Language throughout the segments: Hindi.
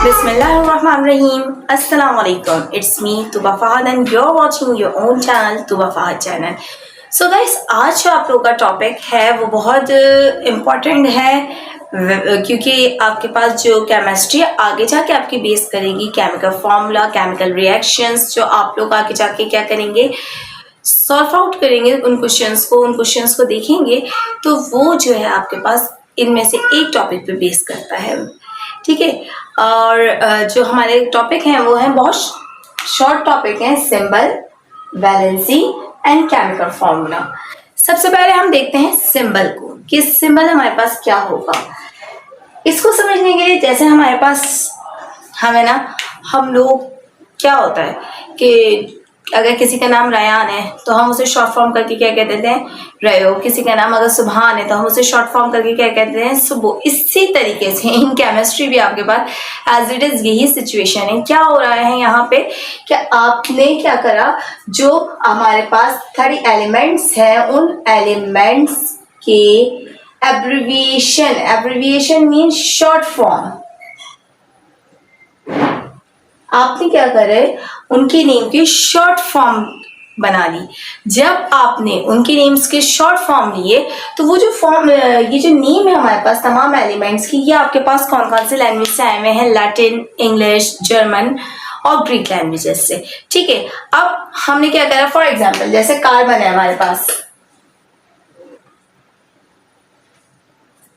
Bismillahirrahmanirrahim. Assalamu alaikum. It's me Tuba Fahad and you're watching your own channel Tuba Fahad channel. So guys, आज जो आप लोगों का टॉपिक है वो बहुत इम्पोर्टेंट है क्योंकि आपके पास जो केमिस्ट्री आगे जाके आपकी बेस करेगी केमिकल फॉर्मूला, केमिकल रिएक्शंस जो आप लोग आगे जाके क्या करेंगे, सॉल्व आउट करेंगे उन क्वेश्चंस को देखेंगे तो वो जो है आपके पास इनमें से एक टॉपिक पे बेस करता है, ठीक है। और जो हमारे टॉपिक हैं वो हैं बहुत शॉर्ट टॉपिक हैं, symbol, valency and chemical formula. सबसे पहले हम देखते हैं सिंबल को कि सिंबल हमारे पास क्या होगा। इसको समझने के लिए जैसे हमारे पास हम लोग क्या होता है कि अगर किसी का नाम रयान है तो हम उसे शॉर्ट फॉर्म करके क्या कहते हैं, रयो। किसी का नाम अगर सुभान है तो हम उसे शॉर्ट फॉर्म करके क्या कहते हैं, सुबह। इसी तरीके से इन केमिस्ट्री भी आपके पास एज इट इज यही सिचुएशन है। क्या हो रहा है यहाँ पे कि आपने क्या करा, जो हमारे पास 30 एलिमेंट्स हैं उन एलिमेंट्स के एब्रिविएशन मीन शॉर्ट फॉर्म आपने क्या करे, उनके नेम की शॉर्ट फॉर्म बना ली। जब आपने उनके नेम्स के शॉर्ट फॉर्म लिए तो वो जो फॉर्म, ये जो नेम है हमारे पास तमाम एलिमेंट्स की, ये आपके पास कौन कौन से लैंग्वेज से आए हुए हैं, लैटिन, इंग्लिश, जर्मन और ग्रीक लैंग्वेजेस से, ठीक है। अब हमने क्या करा, फॉर एग्जाम्पल जैसे कार्बन है हमारे पास,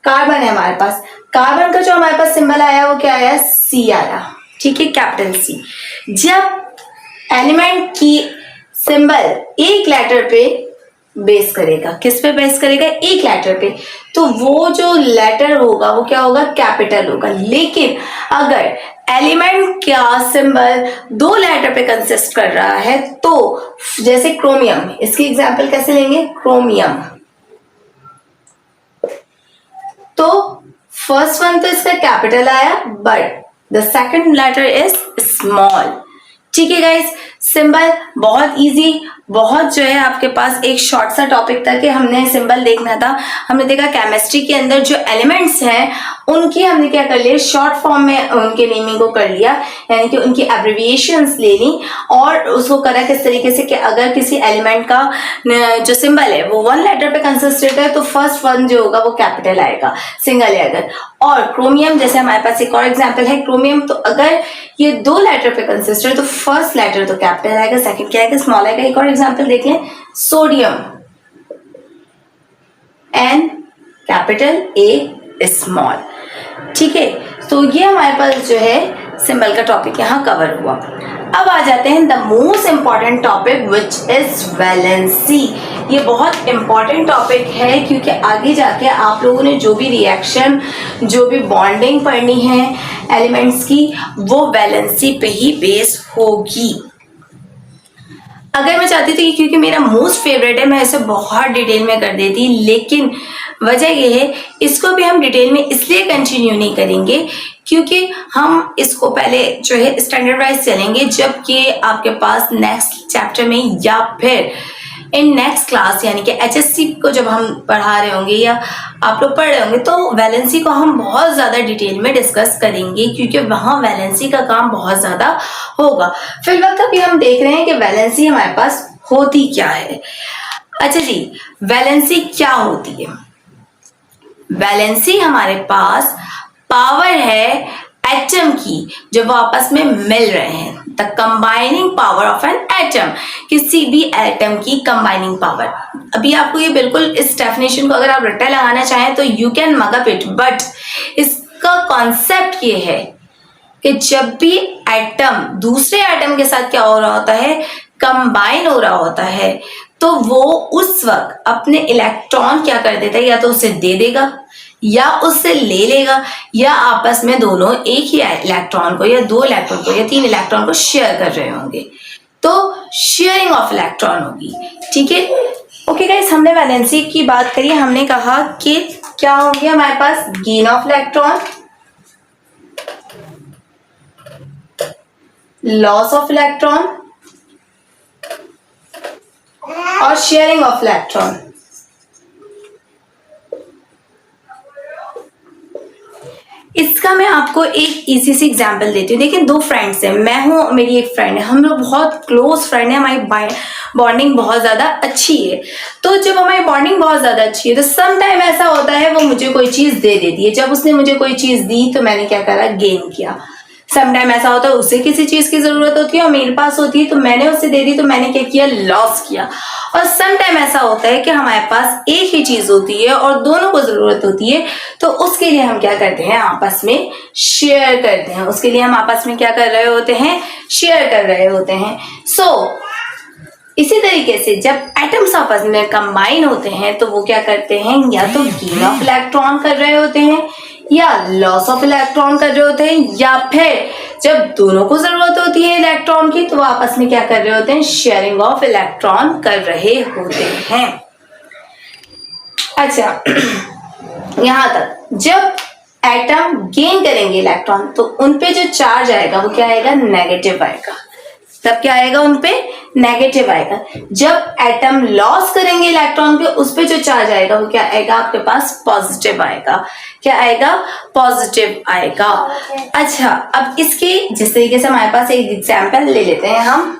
कार्बन का जो हमारे पास सिंबल आया वो क्या आया, सी आया, ठीक है, कैपिटल सी। जब एलिमेंट की सिंबल एक लेटर पे बेस करेगा, किस पे बेस करेगा, एक लेटर पे, तो वो जो लेटर होगा वो क्या होगा, कैपिटल होगा। लेकिन अगर एलिमेंट का सिंबल 2 लेटर पे कंसिस्ट कर रहा है तो जैसे क्रोमियम, इसकी एग्जांपल कैसे लेंगे, क्रोमियम, तो फर्स्ट वन तो इसका कैपिटल आया but the second letter is small, ठीक है गाइस। सिंबल बहुत इजी, बहुत जो है आपके पास एक शॉर्ट सा टॉपिक था कि हमने सिंबल देखना था। हमने देखा केमिस्ट्री के अंदर जो एलिमेंट्स हैं उनकी हमने क्या कर लिया, शॉर्ट फॉर्म में उनके नेमिंग को कर लिया, यानी कि उनकी एब्रिविएशंस ले ली और उसको करा किस तरीके से कि अगर किसी एलिमेंट का जो सिंबल है वो 1 लेटर पे कंसिस्टेड है तो फर्स्ट वन जो होगा वो कैपिटल आएगा, सिंगल है अगर। और क्रोमियम जैसे हमारे पास एक और एग्जाम्पल है क्रोमियम, तो अगर ये 2 लेटर पे कंसिस्टेड है तो फर्स्ट लेटर तो कैपिटल आएगा, सेकंड क्या आएगा, स्मॉल आएगा। एक और एग्जाम्पल देख लें, सोडियम, एन कैपिटल, ए स्मॉल, ठीक है। तो ये हमारे पास जो है सिंबल का टॉपिक यहाँ कवर हुआ। अब आ जाते हैं the most important topic which is valency. ये बहुत इंपॉर्टेंट टॉपिक है क्योंकि आगे जाके आप लोगों ने जो भी रिएक्शन, जो भी बॉन्डिंग पढ़नी है एलिमेंट्स की, वो वैलेंसी पे ही बेस होगी। अगर मैं चाहती थी क्योंकि मेरा मोस्ट फेवरेट है मैं इसे बहुत डिटेल में कर देती, लेकिन वजह यह है इसको भी हम डिटेल में इसलिए कंटिन्यू नहीं करेंगे क्योंकि हम इसको पहले जो है स्टैंडर्ड वाइज चलेंगे, जबकि आपके पास नेक्स्ट चैप्टर में या फिर इन नेक्स्ट क्लास यानी कि HSC को जब हम पढ़ा रहे होंगे या आप लोग पढ़ रहे होंगे तो वैलेंसी को हम बहुत ज़्यादा डिटेल में डिस्कस करेंगे क्योंकि वहाँ वैलेंसी का काम बहुत ज़्यादा होगा। फिलहाल अभी हम देख रहे हैं कि वैलेंसी हमारे पास होती क्या है। अच्छा जी, वैलेंसी क्या होती है? वैलेंसी हमारे पास पावर है एटम की जो वो आपस में मिल रहे हैं, the combining power of an atom, किसी भी एटम की कंबाइनिंग पावर। अभी आपको ये बिल्कुल इस डेफिनेशन को अगर आप रट्टा लगाना चाहें तो you can mug up it, but इसका कॉन्सेप्ट ये है कि जब भी एटम दूसरे एटम के साथ क्या हो रहा होता है, कंबाइन हो रहा होता है, तो वो उस वक्त अपने इलेक्ट्रॉन क्या कर देता है, या तो उसे दे देगा या उससे ले लेगा, या आपस में दोनों एक ही इलेक्ट्रॉन को या 2 इलेक्ट्रॉन को या 3 इलेक्ट्रॉन को शेयर कर रहे होंगे, तो शेयरिंग ऑफ इलेक्ट्रॉन होगी, ठीक है। ओके गाइस, हमने वैलेंसी की बात करी, हमने कहा कि क्या होंगे हमारे पास, gain of electron, loss of electron और शेयरिंग ऑफ इलेक्ट्रॉन। इसका इसका मैं आपको एक इजी सी एग्जांपल देती हूँ। देखिए, दो फ्रेंड्स हैं, मैं हूँ और मेरी एक फ्रेंड है, हम लोग बहुत क्लोज फ्रेंड है, हमारी बॉन्डिंग बहुत ज्यादा अच्छी है। तो जब हमारी बॉन्डिंग बहुत ज्यादा अच्छी है तो सम टाइम ऐसा होता है वो मुझे कोई चीज दे देती है। जब उसने मुझे कोई चीज दी तो मैंने क्या करा, गेन किया। सम टाइम ऐसा होता है उसे किसी चीज की जरूरत होती है और मेरे पास होती है तो मैंने उसे दे दी, तो मैंने क्या किया, लॉस किया। और सम टाइम ऐसा होता है कि हमारे पास एक ही चीज होती है और दोनों को जरूरत होती है, तो उसके लिए हम क्या करते हैं, आपस में शेयर करते हैं। उसके लिए हम आपस में क्या कर रहे होते हैं, शेयर कर रहे होते हैं। इसी तरीके से जब एटम्स आपस में कंबाइन होते हैं तो वो क्या करते हैं, या तो गेन ऑफ इलेक्ट्रॉन कर रहे होते हैं या लॉस ऑफ इलेक्ट्रॉन कर रहे होते हैं, या फिर जब दोनों को जरूरत होती है इलेक्ट्रॉन की तो वो आपस में क्या कर रहे होते हैं, शेयरिंग ऑफ इलेक्ट्रॉन कर रहे होते हैं। अच्छा, यहां तक जब एटम गेन करेंगे इलेक्ट्रॉन तो उनपे जो चार्ज आएगा वो क्या आएगा, नेगेटिव आएगा। तब क्या आएगा, उनपे नेगेटिव आएगा। जब एटम लॉस करेंगे इलेक्ट्रॉन के, उस पे जो चार्ज आएगा वो क्या आएगा, आपके पास पॉजिटिव आएगा। क्या आएगा, पॉजिटिव आएगा। अच्छा, अब इसके जिस तरीके से हमारे पास एक एग्जांपल ले लेते हैं हम।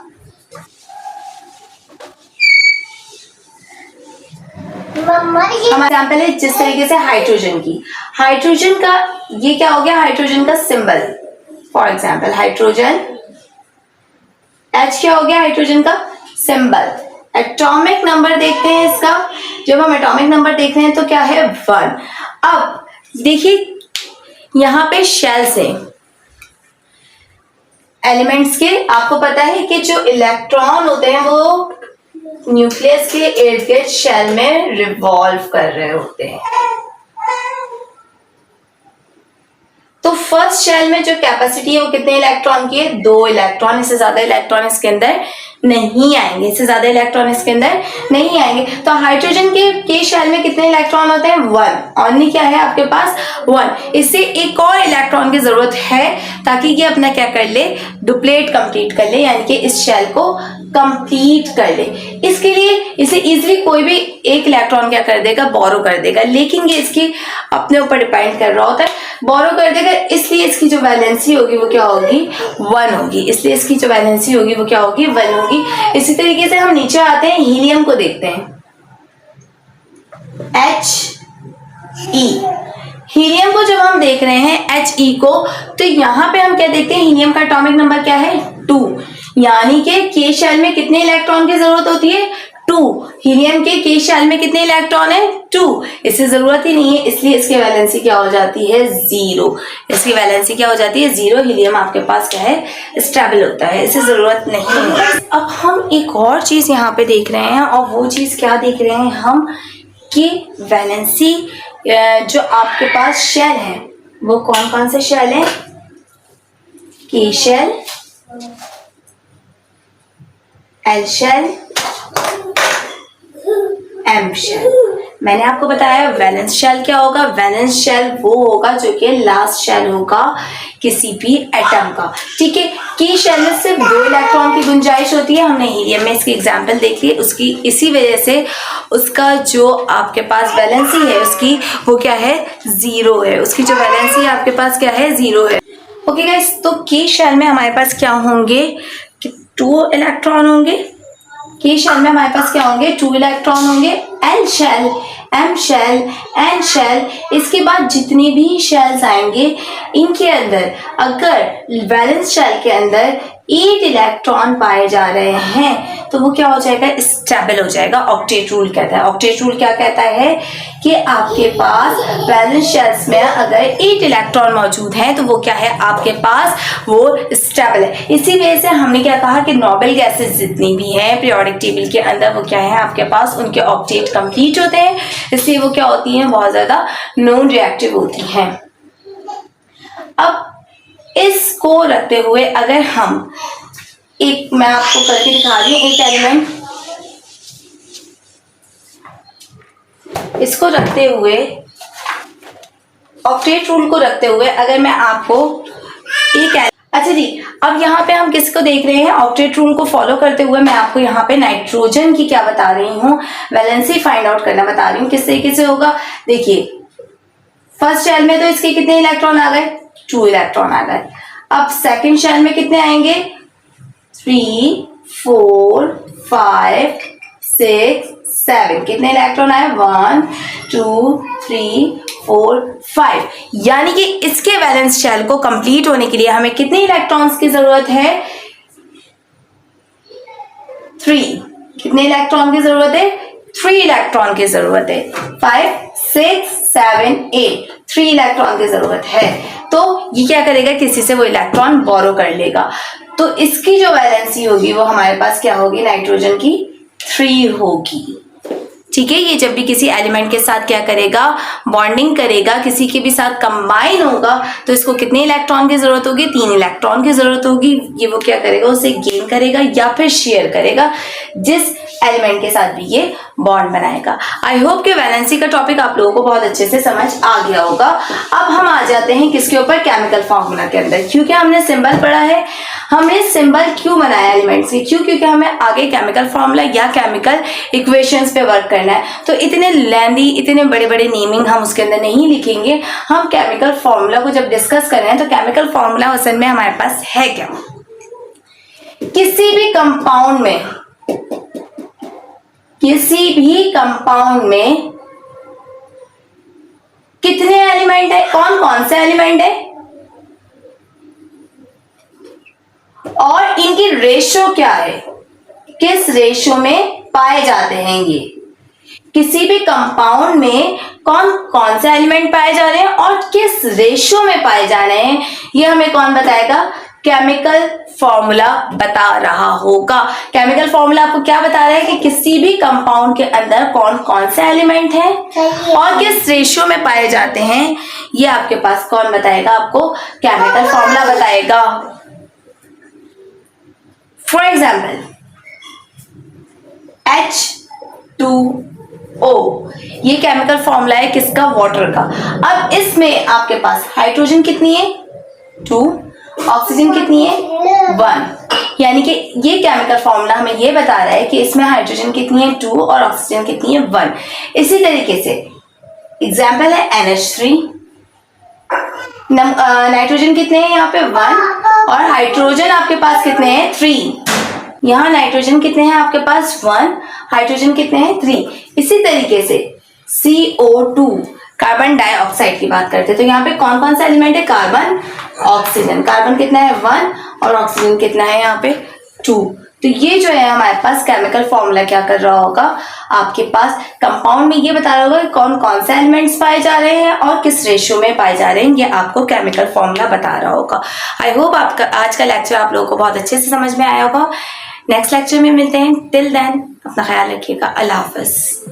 हमारा एग्जांपल है जिस तरीके से हाइड्रोजन की, हाइड्रोजन का ये क्या हो गया, हाइड्रोजन का symbol. For example hydrogen H क्या हो गया, हाइड्रोजन का सिंबल। एटॉमिक नंबर देखते हैं इसका, जब हम एटॉमिक नंबर देख रहे हैं तो क्या है, 1। अब देखिए यहां पे शेल्स है एलिमेंट्स के। आपको पता है कि जो इलेक्ट्रॉन होते हैं वो न्यूक्लियस के इर्द गिर्द शेल में रिवॉल्व कर रहे होते हैं। तो फर्स्ट शेल में जो कैपेसिटी है वो कितने इलेक्ट्रॉन की है, 2 इलेक्ट्रॉन। इससे ज्यादा इलेक्ट्रॉन इसके अंदर नहीं आएंगे, इससे ज्यादा इलेक्ट्रॉन इसके अंदर नहीं आएंगे। तो हाइड्रोजन के शेल में कितने इलेक्ट्रॉन होते हैं, 1। ओनली क्या है आपके पास, 1। इससे एक और इलेक्ट्रॉन की जरूरत है ताकि ये अपना क्या कर ले, डुप्लेट कंप्लीट कर ले, यानी कि इस शेल को कंप्लीट कर ले। इसके लिए इसे इजीली कोई भी एक इलेक्ट्रॉन क्या कर देगा, बोरो कर देगा। लेकिन ये इसकी अपने ऊपर डिपेंड कर रहा होता है, बोरो कर देगा, इसलिए इसकी जो वैलेंसी होगी वो क्या होगी, 1 होगी। इसलिए इसकी जो वैलेंसी होगी वो क्या होगी, 1 होगी। इसी तरीके से हम नीचे आते हैं, हीलियम को देखते हैं, He। हीलियम को जब हम देख रहे हैं He को, तो यहां पे हम क्या देखते हैं, हीलियम का एटॉमिक नंबर क्या है, 2। यानी कि के शेल में कितने इलेक्ट्रॉन की जरूरत होती है, 2। हीलियम के शेल में कितने इलेक्ट्रॉन है, 2। इससे जरूरत ही नहीं है, इसलिए इसकी वैलेंसी क्या हो जाती है, 0। इसकी वैलेंसी क्या हो जाती है, 0। हीलियम आपके पास क्या है, स्टेबल होता है, इससे जरूरत नहीं है। अब हम एक और चीज यहाँ पे देख रहे हैं, और वो चीज क्या देख रहे हैं हम, कि वैलेंसी जो आपके पास शेल है वो कौन कौन से शेल है, K shell, L shell, M shell. मैंने आपको बताया वैलेंस शेल क्या होगा, वैलेंस शेल वो होगा जो कि लास्ट शेल होगा किसी भी एटम का। ठीक है, की शेल में सिर्फ 2 इलेक्ट्रॉन की गुंजाइश होती है। हमने हीलियम में इसकी एग्जांपल देख ली, उसकी इसी वजह से उसका जो आपके पास वैलेंसी है उसकी वो क्या है, 0 है। उसकी जो वैलेंसी आपके पास क्या है, 0 है। ओके गाइस, तो की शेल में हमारे पास क्या होंगे, 2 इलेक्ट्रॉन होंगे। के शेल में हमारे पास क्या होंगे, 2 इलेक्ट्रॉन होंगे। L shell, M shell, N shell, इसके बाद जितने भी शेल्स आएंगे इनके अंदर अगर वैलेंस शेल के अंदर 8 इलेक्ट्रॉन पाए जा रहे हैं तो वो क्या हो जाएगा, स्टेबल हो जाएगा। ऑक्टेट रूल कहता है, ऑक्टेट रूल क्या कहता है कि आपके पास वैलेंस शेल्स में अगर 8 इलेक्ट्रॉन मौजूद हैं तो वो क्या है, आपके पास वो स्टेबल है। इसी वजह से हमने क्या कहा कि नोबल गैसेस जितनी भी हैं पीरियोडिक टेबल के अंदर वो क्या है, आपके पास उनके ऑक्टेट कंप्लीट होते हैं, इसलिए वो क्या होती हैं, बहुत ज्यादा नॉन रिएक्टिव होती हैं। अब इसको रखते हुए अगर हम एक, मैं आपको करके दिखा रही हूँ, एक एलिमेंट, इसको रखते हुए ऑक्टेट रूल को रखते हुए अगर मैं आपको एक, अच्छा जी, अब यहाँ पे हम किसको देख रहे हैं, ऑक्टेट रूल को फॉलो करते हुए मैं आपको यहाँ पे नाइट्रोजन की क्या बता रही हूँ, वैलेंसी फाइंड आउट करना बता रही हूँ। किस तरीके से होगा, देखिए फर्स्ट शेल में तो इसके कितने इलेक्ट्रॉन आ गए, 2 इलेक्ट्रॉन आ गए। अब सेकंड शेल में कितने आएंगे? 3 4 5 6 7। कितने इलेक्ट्रॉन आए? 1 2 3 4 5। यानी कि इसके वैलेंस शेल को कंप्लीट होने के लिए हमें कितने इलेक्ट्रॉन्स की जरूरत है? 3। कितने इलेक्ट्रॉन की जरूरत है? 3 इलेक्ट्रॉन की जरूरत है। 5 6 7 8 3 इलेक्ट्रॉन की जरूरत है। तो ये क्या करेगा? किसी से वो इलेक्ट्रॉन बोरो कर लेगा। तो इसकी जो वैलेंसी होगी वो हमारे पास क्या होगी? नाइट्रोजन की 3 होगी। ठीक है, ये जब भी किसी एलिमेंट के साथ क्या करेगा? बॉन्डिंग करेगा, किसी के भी साथ कंबाइन होगा, तो इसको कितने इलेक्ट्रॉन की जरूरत होगी? 3 इलेक्ट्रॉन की जरूरत होगी। ये वो क्या करेगा? उसे गेन करेगा या फिर शेयर करेगा जिस एलिमेंट के साथ भी ये बॉन्ड बनाएगा। आई होप कि वैलेंसी का टॉपिक आप लोगों को बहुत अच्छे से समझ आ गया होगा। अब हम आ जाते हैं किसके ऊपर? केमिकल फॉर्मूला के अंदर। क्योंकि हमने सिंबल पढ़ा है, हमने सिंबल क्यों बनाया एलिमेंट्स के? क्योंकि हमें आगे केमिकल फॉर्मूला या केमिकल इक्वेशंस पे वर्क करना है। तो इतने लेंदी, इतने बड़े बड़े नेमिंग हम उसके अंदर नहीं लिखेंगे। हम केमिकल फॉर्मूला को जब डिस्कस कर रहे हैं तो केमिकल फॉर्मूला असल में हमारे पास है क्या? किसी भी कंपाउंड में कितने एलिमेंट है? कौन कौन से एलिमेंट है और इनकी रेशो क्या है? किस रेशो में पाए जाते हैं ये? किसी भी कंपाउंड में कौन कौन से एलिमेंट पाए जा रहे हैं और किस रेशो में पाए जा रहे हैं, ये हमें कौन बताएगा? केमिकल फॉर्मूला बता रहा होगा। केमिकल फॉर्मूला आपको क्या बता रहा है कि किसी भी कंपाउंड के अंदर कौन कौन से एलिमेंट हैं और किस रेशियो में पाए जाते हैं, ये आपके पास कौन बताएगा? आपको केमिकल फॉर्मूला बताएगा। फॉर एग्जाम्पल H2O, ये केमिकल फॉर्मूला है किसका? वाटर का। अब इसमें आपके पास हाइड्रोजन कितनी है? 2। ऑक्सीजन कितनी है? 1। यानी कि ये केमिकल फॉर्मूला हमें ये बता रहा है कि इसमें हाइड्रोजन कितनी है? 2 और ऑक्सीजन कितनी है? 1। इसी तरीके से एग्जाम्पल है NH3। नाइट्रोजन कितने हैं यहाँ पे? 1 और हाइड्रोजन आपके पास कितने हैं? 3। यहाँ नाइट्रोजन कितने हैं आपके पास? 1, हाइड्रोजन कितने हैं? 3। इसी तरीके से CO2, कार्बन डाइऑक्साइड की बात करते हैं, तो यहाँ पे कौन कौन सा एलिमेंट है? Carbon, oxygen. कार्बन कितना है? 1 और ऑक्सीजन कितना है यहाँ पे? 2। तो ये जो है हमारे पास केमिकल फॉर्मूला क्या कर रहा होगा? आपके पास कंपाउंड में ये बता रहा होगा कि कौन कौन से एलिमेंट्स पाए जा रहे हैं और किस रेशियो में पाए जा रहे हैं, ये आपको केमिकल फॉर्मूला बता रहा होगा। आई होप आपका आज का लेक्चर आप लोगों को बहुत अच्छे से समझ में आया होगा। नेक्स्ट लेक्चर में मिलते हैं। टिल देन अपना ख्याल रखिएगा। अल्लाह हाफिज।